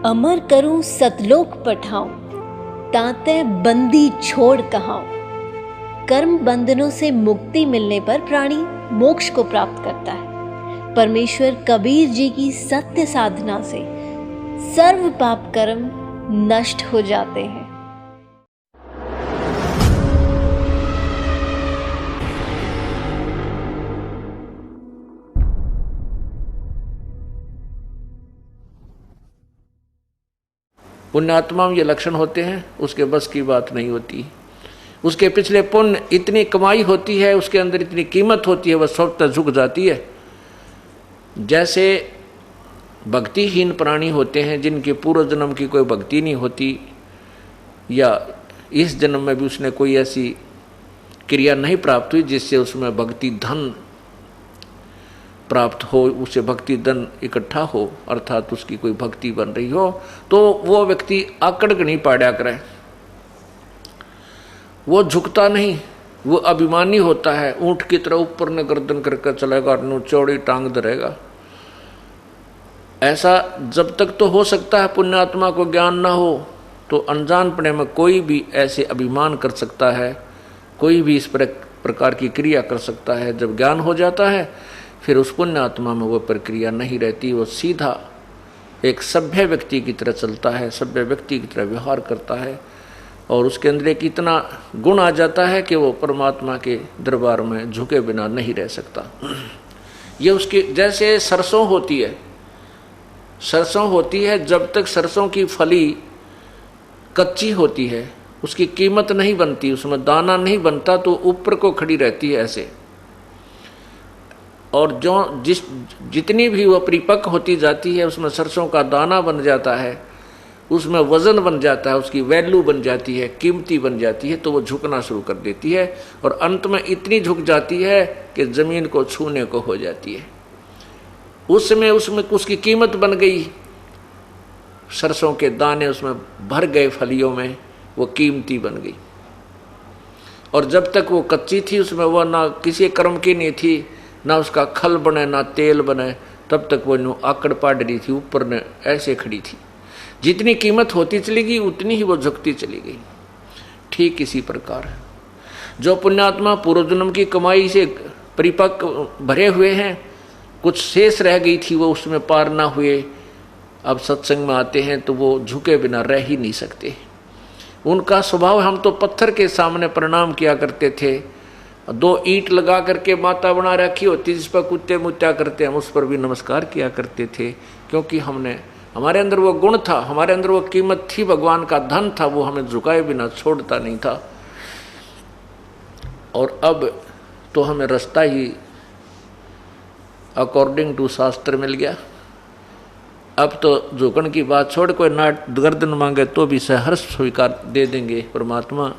अमर करूं सतलोक पठाऊं, ताते बंदी छोड़ कहाऊं। कर्म बंधनों से मुक्ति मिलने पर प्राणी मोक्ष को प्राप्त करता है। परमेश्वर कबीर जी की सत्य साधना से सर्व पाप कर्म नष्ट हो जाते हैं। पुण्यात्मा में ये लक्षण होते हैं, उसके बस की बात नहीं होती। उसके पिछले पुण्य इतनी कमाई होती है, उसके अंदर इतनी कीमत होती है, वह स्वतः झुक जाती है। जैसे भक्तिहीन प्राणी होते हैं जिनके पूर्व जन्म की कोई भक्ति नहीं होती, या इस जन्म में भी उसने कोई ऐसी क्रिया नहीं प्राप्त हुई जिससे उसमें भक्ति धन प्राप्त हो, उसे भक्ति धन इकट्ठा हो, अर्थात उसकी कोई भक्ति बन रही हो, तो वो व्यक्ति आकड़ नहीं पाड़ा करे, वो झुकता नहीं, वो अभिमानी होता है। ऊंट की तरह ऊपर ने गर्दन करके चलेगा, नु चौड़ी टांग धरेगा। ऐसा जब तक तो हो सकता है पुण्यात्मा को ज्ञान ना हो, तो अनजानपने में कोई भी ऐसे अभिमान कर सकता है, कोई भी इस प्रकार की क्रिया कर सकता है। जब ज्ञान हो जाता है फिर उस पुण्यात्मा में वो प्रक्रिया नहीं रहती, वो सीधा एक सभ्य व्यक्ति की तरह चलता है, सभ्य व्यक्ति की तरह व्यवहार करता है, और उसके अंदर एक इतना गुण आ जाता है कि वो परमात्मा के दरबार में झुके बिना नहीं रह सकता। ये उसकी जैसे सरसों होती है, सरसों होती है, जब तक सरसों की फली कच्ची होती है उसकी कीमत नहीं बनती, उसमें दाना नहीं बनता, तो ऊपर को खड़ी रहती है ऐसे। और जो जितनी भी वो परिपक्व होती जाती है उसमें सरसों का दाना बन जाता है, उसमें वजन बन जाता है, उसकी वैल्यू बन जाती है, कीमती बन जाती है, तो वो झुकना शुरू कर देती है और अंत में इतनी झुक जाती है कि ज़मीन को छूने को हो जाती है। उसमें उसकी कीमत बन गई, सरसों के दाने उसमें भर गए, फलियों में वो कीमती बन गई। और जब तक वो कच्ची थी, उसमें वो ना किसी कर्म की नहीं थी, ना उसका खल बने ना तेल बने, तब तक वो नो आकड़ पाड़ रही थी, ऊपर ने ऐसे खड़ी थी। जितनी कीमत होती चली गई उतनी ही वो झुकती चली गई। ठीक इसी प्रकार जो पुण्यात्मा पूर्व जन्म की कमाई से परिपक्व भरे हुए हैं, कुछ शेष रह गई थी, वो उसमें पार ना हुए, अब सत्संग में आते हैं तो वो झुके बिना रह ही नहीं सकते। उनका स्वभाव, हम तो पत्थर के सामने प्रणाम किया करते थे, 2 ईंट लगा करके माता बना रखी होती जिस पर कुत्ते मुत्या करते, हम उस पर भी नमस्कार किया करते थे, क्योंकि हमारे अंदर वो गुण था, हमारे अंदर वो कीमत थी, भगवान का धन था, वो हमें झुकाए बिना छोड़ता नहीं था। और अब तो हमें रास्ता ही अकॉर्डिंग टू शास्त्र मिल गया। अब तो झुकन की बात छोड़, कोई नाट गर्दन मांगे तो भी सहर्ष स्वीकार दे देंगे, परमात्मा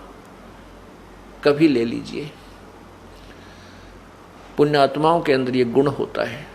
कभी ले लीजिए। पुण्यात्माओं के अंदर ये गुण होता है।